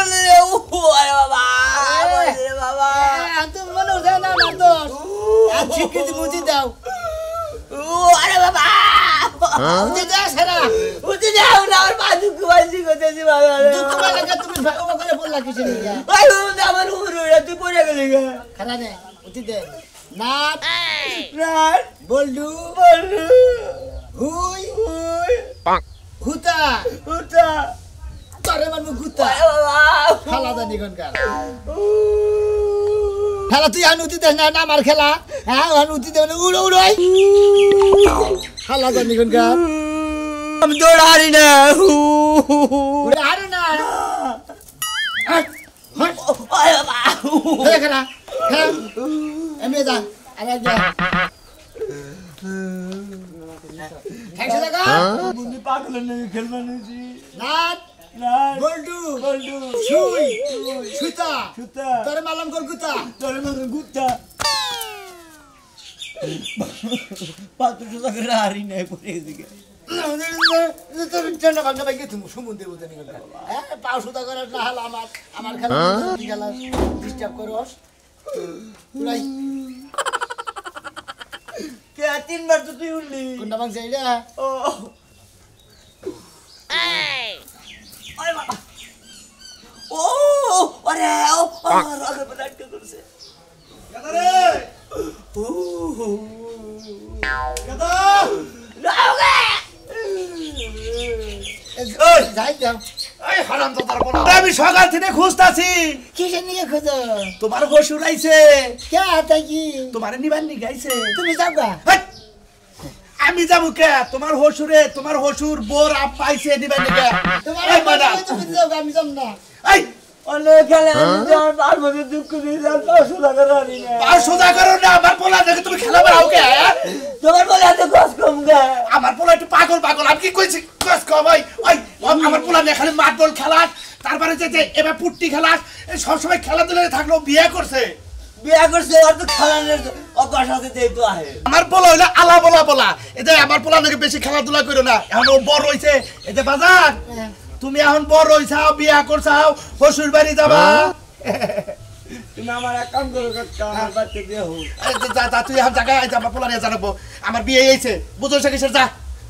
গেছে রে আরে বাবা রে বাবা তুমি মনে উঠে না আমার দোষ স্বীকৃতি মুজি দাও আরে বাবা মুজি দাও সারা উঠে যাও না আমার পা দুঃখ পাইছি করতেছি বাবা দুঃখ লাগে তুমি ও করে বললা কিছু নেই ভাই আমার উপরে তুই পড়ে গেলি গা খানা নে উঠি দে নাট রাত বল্ডু বলু হুই হুই হুতা উঠা তোরে মানবো গুতা আরে বাবা খেলা জানি কোনকার খেলা তুই আনুতি দেখ না আমার খেলা হ্যাঁ আনুতি দে উড়ো উড়োই খেলা জানি কোনকার আমি দৌড়ারি না উড়ে আরে না হট আরে বাবা হয়ে খেলা খেলা এমনি যা আরে যা খেলছে দেখা বুনি পাগল নেই খেলবা নেছি নাট রাত বল্ডু বলু ছুই ছুতা সুতা তোরে মালাম কর গুতা তোর মনে গুত্তা পাতু সুতা করে হারি নাই পড়ে গেছে তোর জন্য ভাঙা ভাঙে তুমি সমুদ্রে বলতে নিয়ে গেল হ্যাঁ পাও সুতা করে না হল আমার খেলা খেলা ডিস্টার্ব করস পুরাই কে তিনবার তো তুই উঠলি কোনটা ভাঙছে এটা ও আরে বাবা ও আরে ও আমার আগে ব্লাড করছে গাদা রে ও গাদা লাউগে যাই যাও এই হারামজাদার বলা আমি সকাল থেকে খুঁজতাছি কিসের নিয়ে খোঁজো তোমার শ্বশুর আইছে কে হাতে কি তোমার নিবার নি গাইছে তুমি যাও গা আমি যাবো কে তোমার শ্বশুর বোর আপ পাইছে নিবার নি কে তোমার এই ম্যাডাম তুমি যাও গা আমি যাম না এই অনেক খেলে আমি যার তার মধ্যে দুঃখ দিয়ে যার পাঁচশো টাকা রানি না আর সোজা করো না আমার পোলা দেখে তুমি খেলা বেড়াও কে তোমার বলে এত কষ্ট কম গে আমার পোলা একটু পাগল আমি কি কইছি কস কম ওই আমার পোলা নিয়ে খালি মার্বল খেলাস তারপরে যে এবার পুট্টি খেলাস সব সময় খেলাধুলায় থাকলো বিয়ে করছে বিয়া করছে আর তো খেলানোর অভ্যাস আছে তাই তো আহে আমার পোলা হইলো আলা বলা এতে আমার পোলা নাকি বেশি খেলাধুলা করো না এখন ও বড় হইছে এতে বাজার তুমি এখন বড় হইছাও বিয়া করছাও শ্বশুর বাড়ি যাবা তুমি আমার এক কাম করো কাকা আমার বাচ্চা দিয়ে হোক যা তুই এখন জায়গায় আইতে আমার পোলা নিয়ে জানাবো আমার বিয়ে হয়েছে বুঝো সে কিসের যা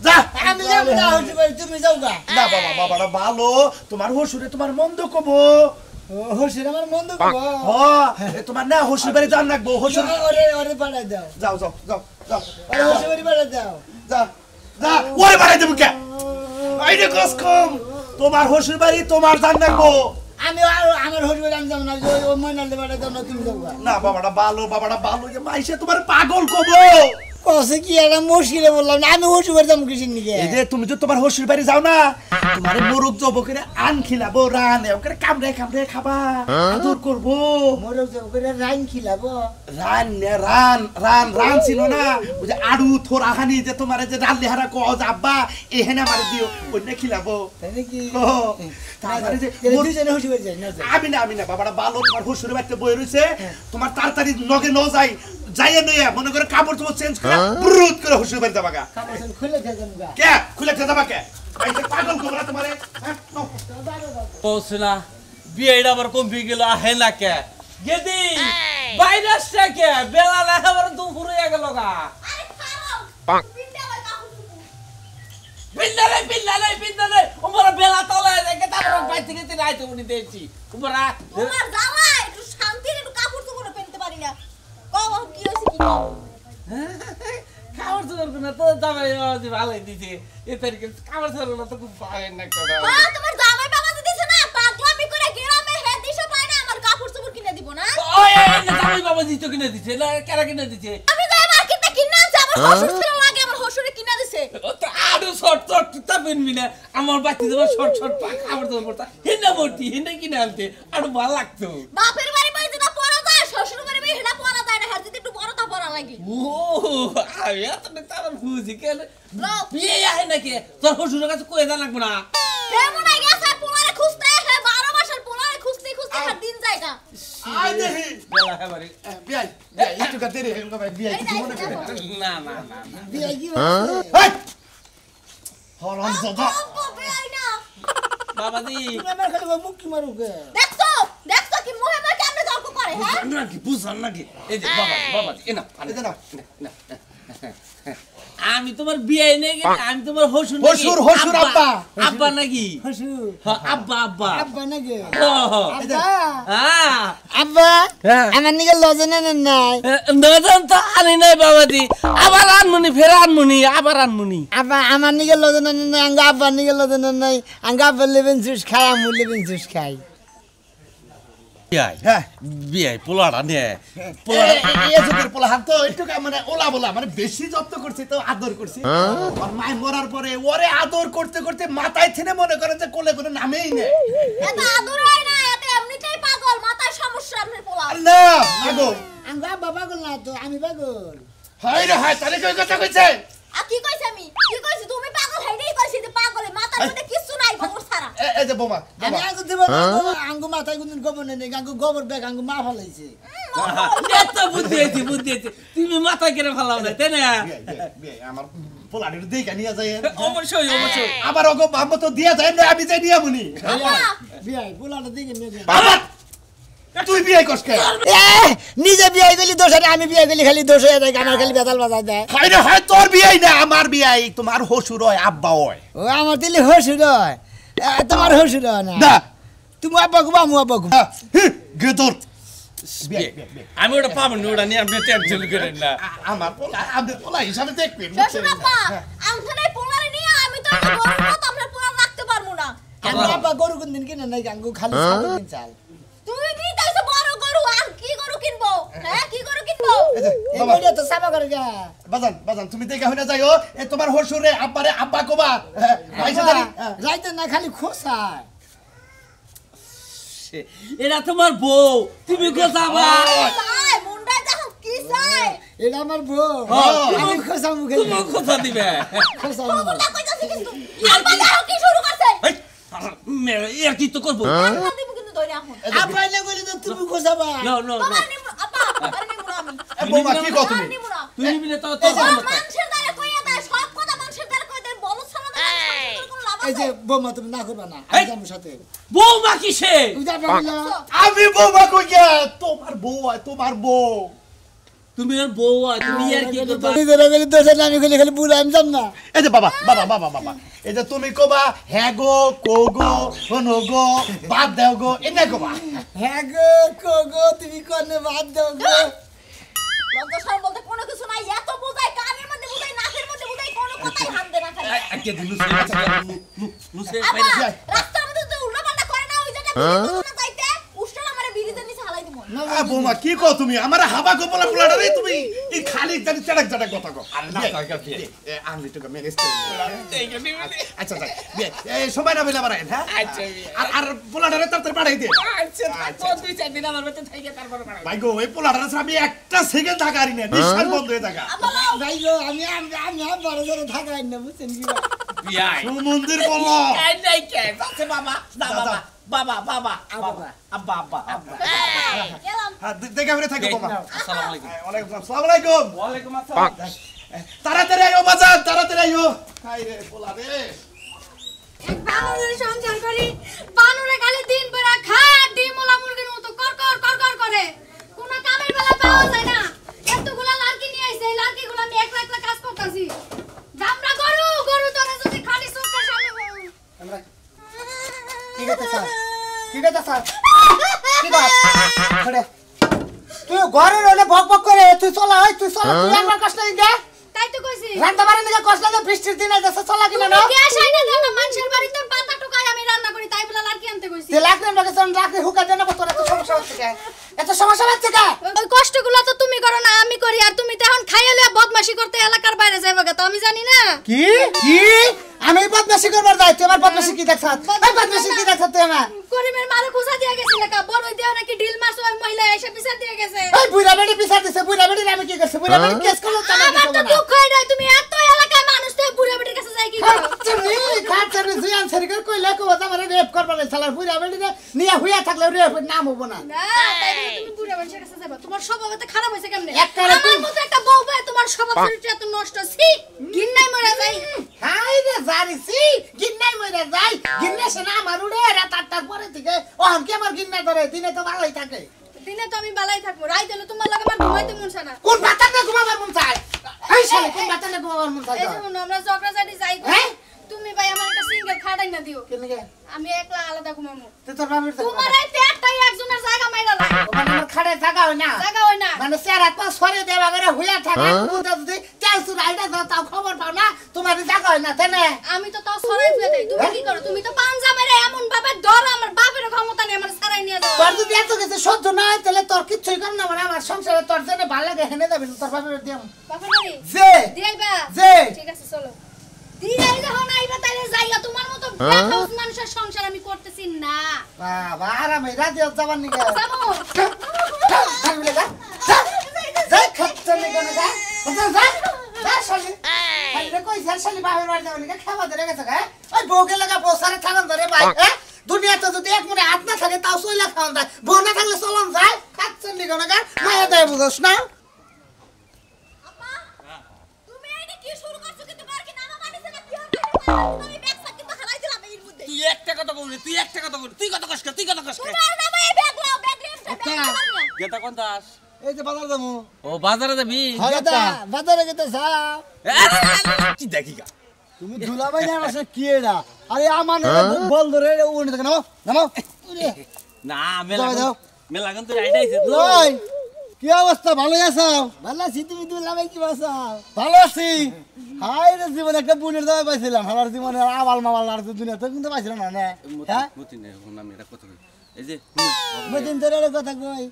যা আমি যাম না হতে পারি তুমি যাও গা না বাবাটা ভালো তোমার শ্বশুরে তোমার মন্দ কবো হসির আমার মন্দ করব তোমার না শ্বশুর বাড়ি যান রাখবো শ্বশুর ওরে পাঠাই দাও যাও ওরে হসির বাড়ি পাঠাই দাও যা ওরে বাড়াই দেবো কে আইরে কস কম তোমার শ্বশুর বাড়ি তোমার যান রাখবো আমি আমার হসির বাড়ি আমি যাম না ও ময়নালে পাঠাই দাও না তুমি যাও গা না বাবাটা ভালো যে মাইসে তোমার পাগল কবো কসে কি একটা মুশকিলে বললাম না আমি হসির বাড়ি যাম কিসের নিকে এই যে তুমি যে তোমার শ্বশুর বাড়ি যাও না তোমার মুরুক জব করে আন খিলাবো রান ওকে কামড়ে খাবা আদর করবো মোরক যাও করে রাইন খিলাবো রান ছিল না ওই যে আড়ু থোর আহানি যে তোমার যে রাল্লি হারা কজ আব্বা এখানে আমার দিও অন্য খিলাবো তাই নাকি তারপরে যে দুইজনে হসির বাড়ি যাই না আমি না বাবাটা ভালো তোমার শ্বশুর বাড়িতে বই রয়েছে তোমার তাড়াতাড়ি নগে ন যাই যাইয়ে নইয়া মনে করে কাপড় তোমার চেঞ্জ করে ব্রুত করে শ্বশুর বাড়ি যাবা গা কাপড় খুলে খেয়ে গা কে খুলে খেয়ে যাবা কে পাগল কোবরা তোমারে পৌঁছনা বিয়েটা আবার কমে গেল আহে না কে গেদি বাইরে আসছে কে বেলা না আবার দুপুর হয়ে গেল গা বিন্দালে ওমরা বেলা তলে দেখে তারপর বাইরে থেকে তিন আইতে উনি দেখছি ওমরা তোমার জামাই একটু শান্তির একটু কাপড় চোপড় পরতে পারি না কও কি হইছে কি খাবার তো করবে না তো জামাই ভালোই দিছে এ তারিখে খাবার ছাড়ো না তো খুব ভালো না করে তোমার জামাই বাবা দিছে না পাগলামি করে গ্রামে হে দিশে পায় না আমার কাপড় চোপড় কিনে দিব না ওই জামাই বাবা দিতে কিনে দিছে না কেরা কিনে দিছে আমি যাই মার্কেটে কিনে আনছি আমার শ্বশুর ছেলে লাগে আমার শ্বশুরে কিনে দিছে তো আরো শর্ট তা পেনবি না আমার বাচ্চা দেওয়া শর্ট খাবার তো পড়তা হিন্দা ভর্তি হিন্দা কিনে আনতে আরো ভালো লাগতো বাপের বাড়ি বাড়ি যেটা পরা যায় শ্বশুর বাড়ি বাড়ি হেটা পরা যায় না হার যদি একটু বড়টা পরা লাগে ও আমি এত না তার বুঝি কেন বিয়ে আহে নাকি তোর শ্বশুরের কাছে কয়ে যা লাগবে না কেমন আই গেছে পোলারে খুঁজতে হে 12 মাসের পোলারে খুঁজতে হার দিন যায়গা আই দেখি বেলা খাবারে বিয়াই একটু কাতে রে বিয়াই কিছু মনে করে না বিয়ে কি এই হরাম দাদা বাবাজি তুমি আমার খালি মুক্তি মারুকে দেখছো দেখছো কি মুহে মুহে কেমনে তর্ক করে হ্যাঁ নাকি বুঝান নাকি এই যে বাবাজি এনা এই যে নাও। আমি তোমার বিয়ে নেই আমি তোমার হসুর হসুর আব্বা। আব্বা নাকি হসুর হ্যাঁ আব্বা আব্বা নাকি আব্বা আব্বা আমার নিকে লজনে নাই নজন তো আনি নাই বাবাজি আবার আনমুনি ফের আনমুনি আবার আনমুনি আব্বা আমার নিকে লজনে নাই আঙ্গা আব্বা নিকে লজনে নাই আঙ্গা আব্বা লেবেন জুস খাই আমু লেবেন জুস খাই বিয়াই হ্যাঁ বিয়াই পোলাটা নে এই যুগের পোলা হাত তো একটু মানে ওলা বলা মানে বেশি যত্ন করছি তো আদর করছি আর মাই মরার পরে ওরে আদর করতে করতে মাথায় থেনে মনে করেন যে কোলে করে নামেই নেই এত আদর হয় না এত এমনিতেই পাগল মাথায় সমস্যা আপনার পোলা না আগো আঙ্গা আব্বা পাগল না তো আমি পাগল হাই রে হাই তাহলে কই কথা কইছে আর কি কইছ আমি কি কইছি তুমি পাগল হইনি কইছি যে পাগলে মাথার মধ্যে কিছু নাই গোবর ছাড়া এই যে বোমা আমি আঙ্গু দেব আঙ্গু মাথায় কোনদিন গোবর নেই আঙ্গু গোবর ব্যাগ আঙ্গু মা ফলাইছে এত বুদ্ধি হয়েছে তুমি মাথা কেড়ে ফেলাও না তাই না আমার পোলাড়ির দিকে নিয়ে যায় অবশ্যই আবার ওগো বাম্মা তো দিয়া যায় না আমি যাই নিয়ে মুনি বিয়াই পোলাটা দিকে নিয়ে যাই বাবা তুই বিয়ে করছ কে নিজে বিয়ে গেলি দোষ আর আমি বিয়ে গেলি খালি দোষ হয়ে যায় আমার খালি বেতাল বাজায় দেয় হাই রে হাই তোর বিয়ে না আমার বিয়ে তোমার হসুর হয় আব্বা হয় ও আমার দিলে হসুর হয় তোমার হসুর হয় না না তুমি আব্বা গুবা মু আব্বা গুবা গেদর আমি ওটা পাবো না ওটা নিয়ে আপনি টেনশন করেন না আমার পোলা আমাদের পোলা হিসাবে দেখবেন শ্বশুর আব্বা আমখানে পোলারে নিয়ে আমি তো আর গরু না তো আমরা পোলা রাখতে পারবো না আমি আব্বা গরু কোনদিন কিনে নাই গাঙ্গু খালি সারাদিন চাল তুমি কি তাইছো বড় গরু আর কি গরু কিনবো হ্যাঁ কি গরু কিনবো এই গরুটা তো সাবা করে গা বাজান তুমি দেখে হইনা যাইও এ তোমার হসুরে আব্বারে আব্বা কোবা পয়সা জানি রাইতে না খালি খোসায় এটা তোমার বউ তুমি কোথাবা চাই মুন্ডা দেখো কি চাই এটা আমার বউ আমি খোসা মুখে তুমি কোথা দিবে খোসা খবরটা কইতাছি কিন্তু আব্বা দেখো কি শুরু করছে এর কি তো করবো আব্বা দিব কিন্তু ধরে এখন আব্বা না বলি তো তুমি খোসাবা না বাবা নিব আব্বা আরে নিব না আমি বৌমা কি কও তুমি নিব না তুই নিবি না তো মানুষের দ্বারা কইয়া দেয় সব কথা মানুষের দ্বারা কই দেয় বলো ছাড়া দেয় কোনো লাভ এই যে আছে বৌমা তুমি না করবা না আমি যাবো সাথে বৌমা কিসে তুমি যাবে না আমি বৌমা কই গে তোমার বউ হয় তোমার বউ তুমি আর বউ আর তুমি আর কি করবা নিজের গেলে দোষ আমি খালি খালি বুড়া আমি জান না এই যে বাবা এই যে তুমি কবা হ্যাঁ গো কো গো শোনো গো বাদ দাও গো এনে কবা হ্যাঁ গো কো গো তুমি কোনে বাদ দাও গো লজ্জা শরম বলতে কোনো কিছু নাই এত বুঝাই কানের মধ্যে বুঝাই নাকের মধ্যে বুঝাই কোনো কথাই হাত দে না খালি আজকে দিলু নুসে আব্বা রাস্তার মধ্যে তো উল্টাপাল্টা করে না ওই জায়গায় না যাইতে উষ্টা আমারে বিরিজের নিচে হালাই দিমু বৌমা কি কও তুমি আমার হাবা গো বলা পোলাটা রে তুমি এই খালি জানি চড়ক কথা কও আর না কাকা বিয়ে আমি তো মেনেজ আচ্ছা এই সময় না বলে আমার হ্যাঁ আচ্ছা আর পোলাটারে তাড়াতাড়ি পাঠাই দে আচ্ছা তো দুই চার দিন আমার বেতে থাইকে তারপর বাড়াই ভাই গো এই পোলাটারে আমি একটা সেকেন্ড থাকারি না নিঃশ্বাস বন্ধ হয়ে থাকা ভাই গো আমি বড় ধরে থাকাই না বুঝছেন কি বিয়াই মন্দির বলো কাই নাই কে আছে বাবা না বাবা আব্বা গেলাম হ্যাঁ দেখে আমরা থাকি বাবা আসসালামু আলাইকুম আসসালামু আলাইকুম ওয়া আলাইকুম আসসালাম তাড়াতাড়ি আইও বাজার তাড়াতাড়ি আইও হাই রে পোলা রে বানুরের সংসার করি বানুরে খালি দিন বেলা খায় আর ডিম ওলা মুরগির মতো কর করে কোনো কামের বেলা পাওয়া যায় না এতগুলা লাড়কি নিয়ে আইছে এই লাড়কিগুলো আমি একলা একলা কাজ করতেছি জামরা গরু তোরে যদি খালি চোখের সামনে আমরা কি কথা স্যার কি বাত খড়ে তুই ঘরে রইলে বক করে তুই চলা তুই আমার কষ্ট লাগে তাই তো কইছি রান্না বাড়ি নিয়ে কষ্ট লাগে বৃষ্টির দিনে যাচ্ছে চলা কিনা না গ্যাস আইনা দাও না মানুষের বাড়িতে পাতা টুকাই আমি রান্না করি তাই বলে লাড়কি আনতে কইছি তে লাগলে আমাকে সন রাখলে হুকা দেনা তোর এত সমস্যা হচ্ছে কে এত সমস্যা হচ্ছে কে ওই কষ্টগুলো তো তুমি করো না আমি করি আর তুমি তো এখন খাইলে বদমাশি করতে এলাকার বাইরে যাইবা তো আমি জানি না কি আমি বদমাশি করবার যাই তুই আমার বদমাশি কি দেখছ এই বদমাশি কি দেখছ তুই আমার করিমের মারে খুঁজা দিয়ে গেছিল কা বড় দিয়া নাকি ডিল মারছ ওই মহিলা এসে বিচার দিয়ে গেছে এই বুইরা বেড়ি বিচার দিছে বুইরা বেড়ি আমি কি করছ বুইরা বেড়ি কেস করলো তো আমার তো দুঃখ হয় না তুমি এত এলাকায় মানুষ তো বুড়া বুড়ির কাছে যাই কি করো তুমি খাট সেরি জিয়ান সেরি কইলে কো আমারে রেপ করবা না শালার বুইরা বেডি নিয়া হুইয়া থাকলে রেপ নাম হবো না না তাই বলে তুমি বুড়া মানুষের কাছে যাবা তোমার স্বভাব এত খারাপ হইছে কেমনে একবারে আমার মতো একটা বউ ভাই তোমার স্বভাব চরিত্র এত নষ্ট ছি ঘিন্নায় মরে যাই হাই রে জারিসি গিন্নাই মইরা যাই গিন্না সেনা আমার উড়ে রাত 8টার পরে থেকে ও কি আমার গিন্না ধরে দিনে তো ভালোই থাকে দিনে তো আমি বালাই থাকবো রাত হলে তোমার লাগে আমার ঘুমাইতে মন চায় না কোন বাতানে ঘুমাবার মন চায় এই শালা কোন বাতানে ঘুমাবার মন চায় এই যে মনে আমরা ঝগড়াঝাটি যাই হ্যাঁ? তুমি ভাই আমার একটা সিঙ্গেল খাটাই না দিও কেন গে আমি একলা আলাদা ঘুমামু তে তোর বাবির তো তোমার এই পেটটাই একজনের জায়গা মাইরা লাগে মানে আমার খাড়ে থাকা হয় না জায়গা হয় না মানে চেহারা তো সরে দেবা করে হুইয়া থাকে বুঝা যদি চাল সুর আইডা দাও তাও খবর পাও না তোমার জায়গা হয় না তেনে আমি তো তাও সরাই ফেলে দেই তুমি কি করো তুমি তো পাঞ্জা মেরে এমন ভাবে ধরো আমার বাপের ক্ষমতা নেই আমার সারাই নিয়ে যাও তোর যদি এত কিছু সহ্য না হয় তাহলে তোর কিচ্ছুই কর না মানে আমার সংসারে তোর জন্য ভালো লাগে হেনে যাবি তোর বাবির দিয়াম বাপের বাড়ি যে দিয়াইবা যে ঠিক আছে চলো দিয়াই যখন আইবা তাইলে যাইগা তোমার মতো বেখাউস মানুষের সংসার আমি করতেছি না বাবা আরামে রাতে যাবার নিকে যাবো থাকলে যা যাই খাচ্ছে নিকে না যা যা যা শালি আরে কই শালি বাহির বাড়ি যাবার নিকে খাওয়া ধরে গেছে হ্যাঁ ওই বউকে লাগা বসারে থাকান ধরে ভাই হ্যাঁ দুনিয়াতে যদি এক মনে হাত না থাকে তাও সইলা খাওয়ান যায় বউ না থাকলে চলন যায় খাচ্ছে নিকে না মায়া দেয় বুঝছ না আপা তুমি এইটা কি শুরু করছো কিন্তু বার কি নামা মানিছে না কি হবে আমি ব্যাগ সাক কিন্তু হারাই দিলাম এর মধ্যে তুই একটা কথা বলবি তুই একটা কথা বলবি তুই কথা কষ্ট তুই কথা কষ্ট তোমার নামে এই ব্যাগ লাও ব্যাগ নিয়ে গেটা কোন দাস এই যে বাজার দামু ও বাজারে যাবি হাগাতা বাজারে গেতে যাও কি দেখি গা তুমি দুলাভাই না আসলে কি এরা আরে আমার বল ধরে উনি থেকে নামো নামো না মেলা দাও, দাও। মেলা কিন্তু রাইট আইছে তো লই কি অবস্থা ভালো আছো ভালো আছি তুমি দুলাভাই কি আছো ভালো আছি হাই রে জীবন একটা বুনের দাওয়া পাইছিলাম আমার জীবনে আবাল মাবাল আর দুনিয়াতে কিন্তু পাইছিলাম না না হ্যাঁ মতি নে না মেরা কথা কই এই যে মদিন তোর কথা কই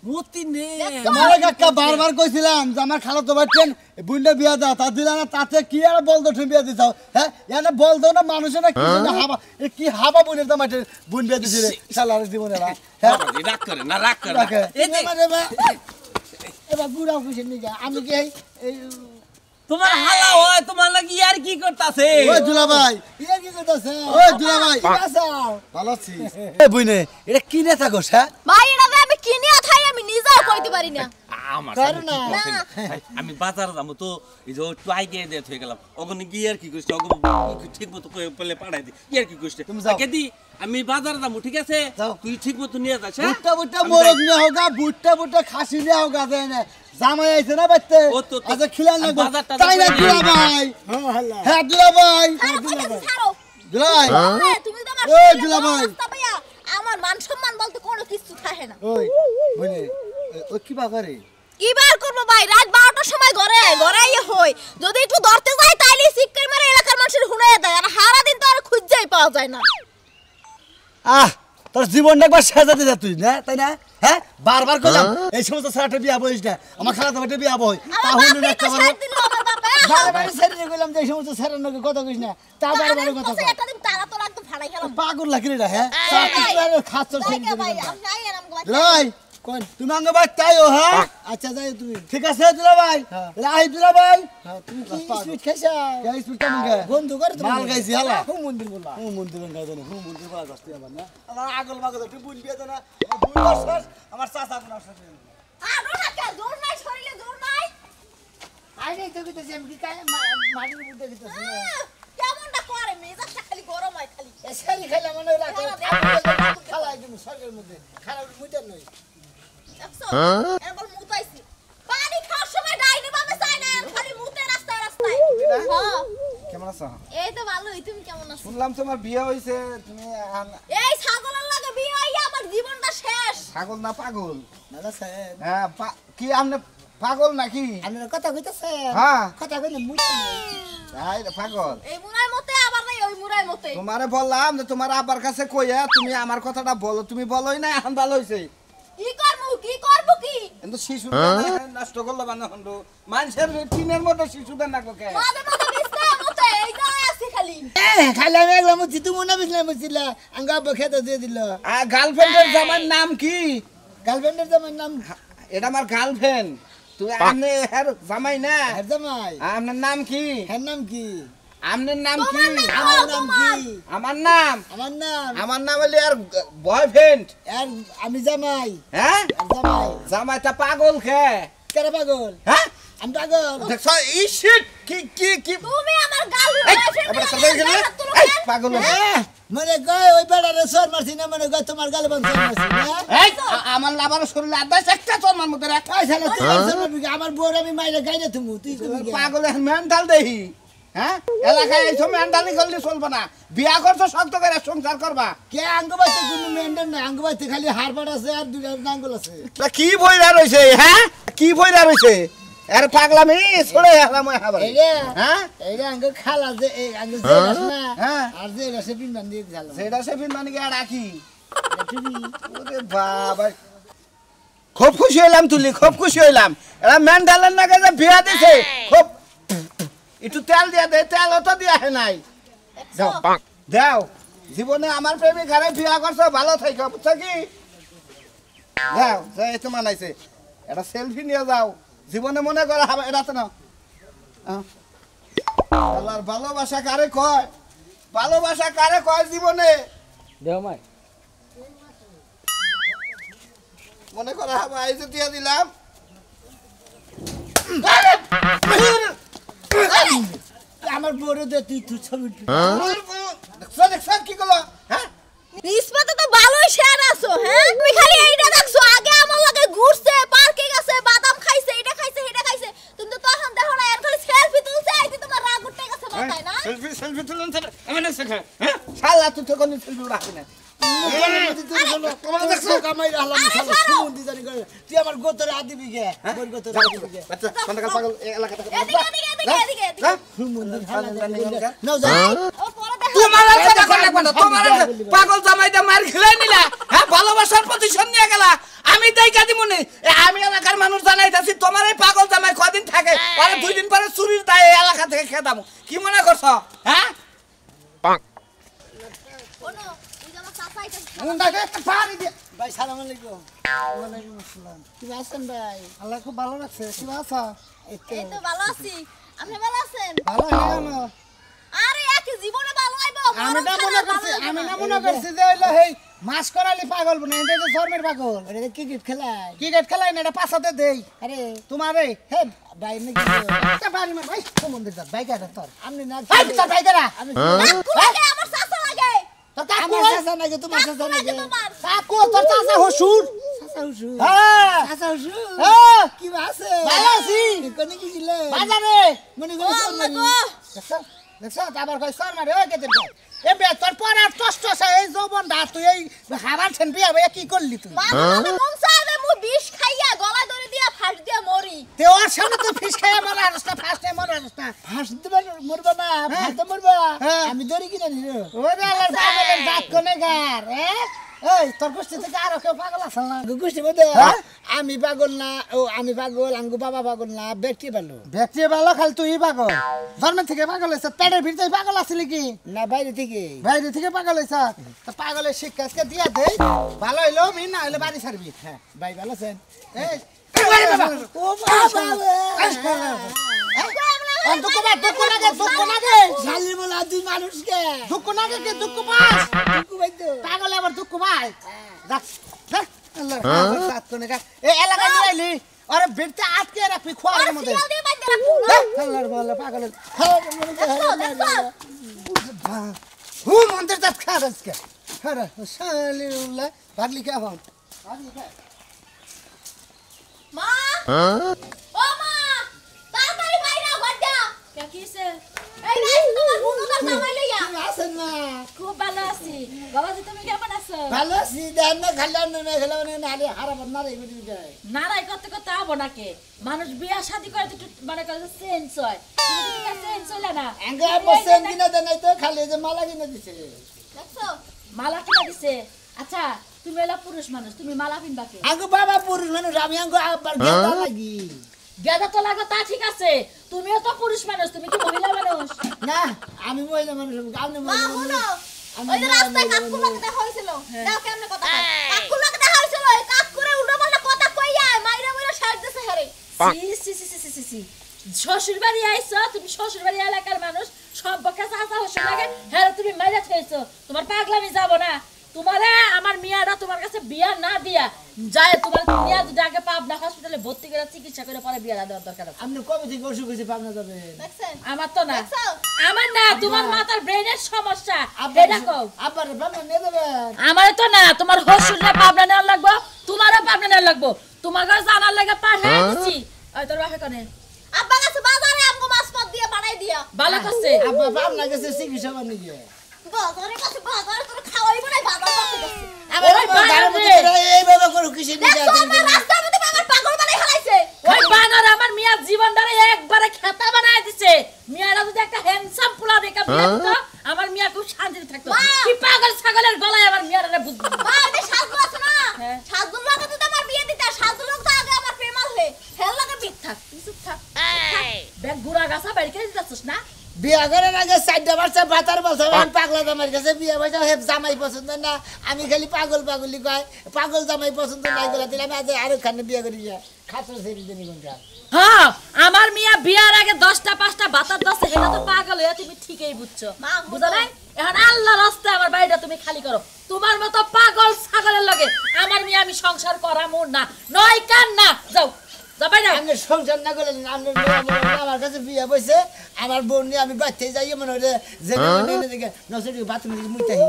মতি নে আমার কাকা বারবার কইছিলাম যে আমার খালাতো ভাইটেন বুনটা বিয়া দাও তা দিলা না তাতে কি আর বল দো বিয়া দিছাও হ্যাঁ এনে বল দাও না মানুষে না কি না হাবা এ কি হাবা বুনের দাম মাঠে বুন বিয়া দিছে রে শালার জীবনে না হ্যাঁ রাগ করে না রাগ করে না। রাখে। এই যে এবার বুড়াও খুশি নিয়ে আমি কি এই তোমার হালা হয় তোমার লাগি আর কি করতাছে ওই দুলাভাই ইয়া কি করতেছে ওই দুলাভাই ভালো আছি এ বুইনে এটা কি নেতা গোস হ্যাঁ ভাই এটা যে আমি কিনে থাই আমি নিজেও কইতে পারি না আমার পারো না। আমি বাজার যাবো তো এই যে একটু আগে দিয়ে হয়ে গেলাম ওখানে গিয়ে আর কি করছে ঠিক মতো পেলে পাঠাই দি কি আর কি করছে তুমি যাও। দি আমি বাজার যাবো ঠিক আছে যাও। তুই ঠিক মতো নিয়ে যাস হ্যাঁ? বুট্টা বুট্টা আমি মোরগ যাই। নিয়ে হোগা বুট্টা খাসি নিয়ে হোগা দেয় না জামাই আইছে না বাইতে ও তো- তো- আচ্ছা খিলান না আমি বাজারটা তাই না দেখবো। দুলাভাই হ্যাঁ দুলাভাই ছাড়ো কইতাছি ছাড়ো দুলাই তুমি তো আমার ওই শরীরে দুলাভাই। অবস্থা পাইয়া আমার মান সম্মান বলতে কোনো কিছু থাকে না ওই বুইনে ওই কি বা করে কি বার করবো ভাই রাত 12টার সময় ঘরে ইয়ে হই যদি একটু ধরতে যাই তাইলে সিক্কের মারে এলাকার মানুষের হুনাইয়া দেয় আর সারা দিন তো আর খুঁজেই পাওয়া যায় না আহ তোর জীবনটা একবার সাজাতে যা তুই না তাই না হ্যাঁ বারবার কইলাম এই সমস্ত সারাটা বিয়া বইস না আমার খালাতো ভাইটা বিয়া বই তা আমার হইল না বাপরে একটা তো বড় সাথ দিল আমার বাপে বারবার ছেড়ে কইলাম যে এই সমস্ত সারার নকে কথা কইস না তা বারবার কথা কই একটা দিন তারা তো একদম ফাড়াই গেলাম পাগল লাগি রে হ্যাঁ খাচ্ছ জায়গা ভাই আমি যাই আর আমগো লাই কোন তুমি আঙ্গ বাই তাইও হ্যাঁ আচ্ছা যাই তুমি ঠিক আছে দুলা ভাই রাই দুলা ভাই তুমি কি সুইট খাইছা গাই সুইট কেমন বন্ধু করে মাল গাইছি হালা হুম মন্দির বলা হুম মন্দির গাই দেন হুম মন্দির বলা গস্তি আমার না আমার আগল মাগল তুই বুন বিয়ে না বুন বসছ আমার চাচা কোন আসছে আর ওটা কে জোর নাই শরীরে জোর নাই আই নাই তো কইতেছি আমি কি কাই মাটির বুদ্ধে দিতেছি না কেমনটা করে মেজাজটা খালি গরম হয় খালি এসকারি খাইলা মনে রাখো খালাই তুমি সরকারের মধ্যে খারাপ মুইটার নই দেখছো এরকম মুতাইছি পানি খাওয়ার সময় ডাইনি বামে চাই না আর খালি মুতে রাস্তায় রাস্তায় হ্যাঁ কেমন আছো এই তো ভালোই তুমি কেমন আছো শুনলাম তোমার বিয়ে হইছে তুমি এই ছাগলের লাগে বিয়ে হইয়া আমার জীবনটা শেষ পাগল না পাগল দাদা সাহেব হ্যাঁ কি আপনি পাগল নাকি আপনার কথা কইতাছে হ্যাঁ কথা কইলে মুইটা নই তাই রে, পাগল এই মুরাই মতে আবার নাই ওই মুরাই মতে তোমারে বললাম যে তোমার আব্বার কাছে কইয়া তুমি আমার কথাটা বলো তুমি বলোই না এখন ভালো হইছে কি করব কি কিন্তু শিশু নষ্ট করলো মানে হন্ডু মানুষের টিনের মধ্যে শিশুদের না কোকে মাঝে মাঝে বিস্তা মতে এই যাই আছি খালি খাইলাম একলা মুছি তুমি না বিছলা মুছিলা আঙ্গা বখেতে দিয়ে দিল গার্লফ্রেন্ডের জামার নাম কি গার্লফ্রেন্ডের জামাই নাম এটা আমার গার্লফ্রেন্ড তুই আপনি এর জামাই না হের জামাই আপনার নাম কি হের নাম কি আপনার নাম কি? আমার নাম কি? আমার নাম আমার নাম হলে আর বয়ফ্রেন্ড। আর আমি জামাই। হ্যাঁ জামাই। জামাইটা পাগল খে। কেরে পাগল? হ্যাঁ আমি পাগল। দেখছো এই শিট কি কি কি তুমি আমার গাল এবার সবাই গেলে পাগল মানে কয় ওই বেড়ারে সর মারছি না মানে কয় তোমার গালে বান সর মারছি না এই আমার লাভার শরীরে আদাস একটা চরমার মধ্যে রাখ। ওই শালা তুই সর মারবি আমার বউর আমি মাইরে গাইলে তুমি তুই কবি কে? পাগল এখন মেন্টাল দেহি। হ্যাঁ এলাকায় এই সময় মেন্টালি করলে চলবে না। বিয়া করছো শক্ত করে সংসার করবা। কে আঙ্গবাইতে কোনো মেন্ডন না আঙ্গবাইতে খালি হাড়বাড় আছে আর দুইটা নাঙ্গল আছে। কি বইরা রইছে? হ্যাঁ কি বইরা রইছে? এর পাগলামি ছড়ে গেলাম এবারে। এইরে হ্যাঁ এইরে আঙ্গ খালা যে এই আঙ্গ জেলাস না হ্যাঁ। আর জেলাস পিন বান দিয়ে গেল সেটা সে বিন মানে কি আর রাখি। ওরে বাবা খুব খুশি হইলাম তুলি, খুব খুশি হইলাম। এরা মেন্টালের নাকি যে বিয়া দিছে খুব একটু তেল দিয়া দে, তেল অত দিয়া হে নাই। দাও দাও জীবনে আমার প্রেমিক হারে বিয়া করছো ভালো থাইকো বুঝছো কি? দাও যাই তো মানাইছে এটা সেলফি নিয়ে যাও জীবনে মনে করা হবে এটা তো না। আল্লাহর ভালোবাসা কারে কয়? ভালোবাসা কারে কয় জীবনে? দেওমাই মনে করা হবে এই যে দিয়া দিলাম। আমার বড় দে তুই তুই ছবি দেখছো দেখছো কি করলো? হ্যাঁ ইসমাতে তো ভালোই শেয়ার আছো হ্যাঁ তুমি খালি এইটা দেখছো আগে আমার লগে ঘুরছে পার্কে গেছে বাদাম খাইছে এটা খাইছে এটা খাইছে তুমি তো তখন দেখো না এর খালি সেলফি তুলছে আইতে তোমার রাগ উঠে গেছে মাথায় না সেলফি সেলফি তুলুন স্যার আমি না শেখা। হ্যাঁ শালা তুই তো কোন সেলফি রাখি না। তোমার দেখছো কামাই রাখলাম শালা সুমন্দি জানি করে তুই আমার গোতরে আদিবি কে গোর গোতরে আদিবি কে বাচ্চা কোনটা পাগল এলাকা থেকে এদিকে এদিকে এদিকে এদিকে সুমন্দি খালা নাও যা ও পরে দেখো তোমার আর কথা কর লাগবে না। তোমার আর পাগল জামাইটা মার খেলাই নিলা। হ্যাঁ ভালোবাসার প্রতিশোধ নিয়ে গেলা। আমি দেইকা দিমুনি আমি এলাকার মানুষ জানাইতাছি তোমার এই পাগল জামাই কদিন থাকে পরে 2 দিন পরে চুরির দায়ে এলাকা থেকে খেদামু। কি মনে করছো? হ্যাঁ শোনো ওই যে আমার চাচা আইতাছে মুন্ডাকে একটা পাড়ি দিয়ে ভাই সালাম আলাইকুম ওয়ালাইকুম আসসালাম কি আছেন ভাই আল্লাহ খুব ভালো লাগছে কি আছো? এই এই তো ভালো আছি আপনি ভালো আছেন ভালো হইলো না আরে একই জীবনে ভালো আইবো আমি না মনে করছি যে হইলো হেই মাছ করালি পাগল বনে এটা তো ধর্মের পাগল। এটা ক্রিকেট খেলায় ক্রিকেট খেলাই না এটা পাছাতে দেই আরে তোমারে হে ভাই নাকি একটা বাড়ি মার ভাই সম্বন্ধে যা বাইক আছে তোর আপনি না এই তোর বাইক না আমি কাকু লাগে আমার চাচা লাগে তোর কাকু আমার চাচা নাকি তোমার চাচা নাকি তোমার কাকু তোর চাচা হসুর চাচা হুসু হ্যাঁ চাচা হুসু হ্যাঁ কি আছে ভালো আছি কোনে কি ছিল বাজারে মনে ও করে আম্মা গো দেখছ দেখছ আবার কই সর মারে ওই কেতে এ বে তোর পর আর কষ্ট আছে এই যৌবন দা তুই এই হাবার ছেন বিয়া ভাই কি করলি তুই মামা মন চাইবে মু বিষ খাইয়া গলা ধরে দিয়া ফাঁস দিয়া মরি তে ওর সামনে তো ফিস খাইয়া মরা রাস্তা ফার্স্ট টাইম মরা রাস্তা ফাঁস দিবে মরবা না ফাঁসতে মরবা হ্যাঁ। আমি ধরি কিনা নিল ওরে আলার পাগলের দাঁত কোনে গার এই তোর গোষ্ঠী থেকে আরো কেউ পাগল আছে না গুষ্টি মধ্যে হ্যাঁ? আমি পাগল না ও আমি পাগল আঙ্গু বাবা পাগল না ব্যক্তি ভালো ব্যক্তি ভালো খালি তুই পাগল জন্মের থেকে পাগল হয়েছে পেটের ভিতরে পাগল আসলি কি না বাইরে থেকে বাইরে থেকে পাগল হয়েছে তো পাগলের শিক্ষা আজকে দিয়া দে ভালো হইলো বি না হইলে বাড়ি ছাড়বি হ্যাঁ ভাই ভালো আছেন এই ও বাবা দুঃখ লাগে শালি বলা তুই মানুষকে দুঃখ লাগে কি দুঃখ পাস দুঃখ ভাই তো পাগলে আবার দুঃখ পাই দেখ দেখ আল্লাহ সাত কোনে গা এই এলাকা নিয়ে আইলি আরে বেড়তে আটকে রাখবি খোয়ার মধ্যে সিগন্যাল দিয়ে বাইতে রাখবো না আল্লাহর বলে পাগলের দেখছো হু মন্দির যাত খা আজকে আরে শালি উল্লাহ ভাগলি কে এখন মা ও মা তাড়াতাড়ি বাইরে ঘরটা কে কিছে এই নাই তোমার বোনটা জামাই লইয়া আছেন না খুব ভালো আছি বাবাজি তুমি কেমন আছো ভালো আছি দেন না খাইলাম না খেলাম না নালে হারাব না রে বুঝি যায় নারাই করতে করতে আবো নাকে মানুষ বিয়া শাদি করে তো একটু মানে করে চেঞ্জ হয় তুমি তো চেঞ্জ হইলা না আঙ্গে বসেন কিনা দেন নাই তো খালি যে মালা কিনা দিছে দেখছো মালা কিনা দিছে আচ্ছা তুমি এলা পুরুষ মানুষ তুমি মালা পিনবা কে আঙ্গু বাবা পুরুষ মানুষ আমি আঙ্গু আবার গেদা লাগি গেদা তো লাগো তা ঠিক আছে তুমিও তো পুরুষ মানুষ তুমি কি মহিলা মানুষ না আমি মহিলা মানুষ আপনি মা মহিলা শুনো ওই যে রাস্তায় কাকুলাকে দেখা হইছিল দাও কেমনে কথা কাকুলাকে দেখা হইছিল এই কাকুরে উল্টো পাল্টা কথা কইয়া মাইরা মাইরা শার্ট দিছে হেরে সি সি সি সি সি সি শ্বশুর বাড়ি আইছো তুমি শ্বশুর বাড়ি এলাকার মানুষ সম্পর্কে চাচা হচ্ছে লাগে হ্যাঁ তুমি মাইরা খেয়েছো তোমার পাগলামি যাব না তোমারে আমার মিয়াটা তোমার কাছে বিয়া না দিয়া যায় তোমার মিয়া যদি আগে পাবনা হসপিটালে ভর্তি করে চিকিৎসা করে পরে বিয়া দেওয়ার দরকার আছে আপনি কবে থেকে অসুখ হয়েছে পাবনা যাবেন দেখছেন আমার তো না আমার না তোমার মাথার ব্রেনের সমস্যা এটা কও আবার পাবনা নিয়ে যাবেন আমার তো না তোমার হসুলে পাবনা নেওয়ার লাগবো তোমারও পাবনা নেওয়ার লাগবো তোমার কাছে জানার লাগে পাঠিয়ে দিচ্ছি ওই তোর বাপে কোনে আব্বা কাছে বাজারে আমগো মাছ পদ দিয়ে বানাই দিয়া ভালো করছে আব্বা পাবনা গেছে চিকিৎসা করতে গিয়ে বাজারে কাছে বাজারে তোর খাওয়াই বনাই বাজার করতে গেছে আবার ওই বাজারে এইভাবে করো কিসে নিয়ে দেখছো আমার রাস্তার মধ্যে আমার পাগল বানাই ফেলাইছে ওই বানর আমার মিয়ার জীবনটারে একবারে খেতা বানায় দিছে মিয়ারা যদি একটা হ্যান্ডসাম পোলা দেখা বিয়ে দিত আমার মিয়া খুব শান্তিতে থাকতো কি পাগল ছাগলের গলায় আমার মিয়ারে বুঝ মা এই সাজু আছে না সাজুর লাগে তো আমার বিয়ে দিতে সাজুর লোক তো আগে আমার প্রেমাল হয়ে হেল লাগে বিট থাক কিছু থাক ব্যাগ গুড়া গাছা বাড়ি করে দিতেছস না বিয়া করার আগে 4টা বাচ্চা ভাতার বলছে আমি পাগলা জামাই কাছে বিয়া হইছে হে জামাই পছন্দ না আমি খালি পাগল পাগলি কয় পাগল জামাই পছন্দ নাই গলা দিলাম আজ আরো খানে বিয়া করি যা খাতর ছেড়ে দিনি কোনটা হ্যাঁ আমার মিয়া বিয়ার আগে 10টা 5টা বাতার দছে এটা তো পাগল হয়ে তুমি ঠিকই বুঝছো বুঝা নাই এখন আল্লাহর রাস্তায় আমার বাড়িটা তুমি খালি করো তোমার মতো পাগল ছাগলের লগে আমার মিয়া আমি সংসার করামু না নয় কান না যাও যাবাই না আমি সংসার না করলে আমার কাছে বিয়া বইছে আমার বোন নিয়ে আমি বাচ্চাই যাই মনে হয় যে নসরি বাথরুমে মুইতাহি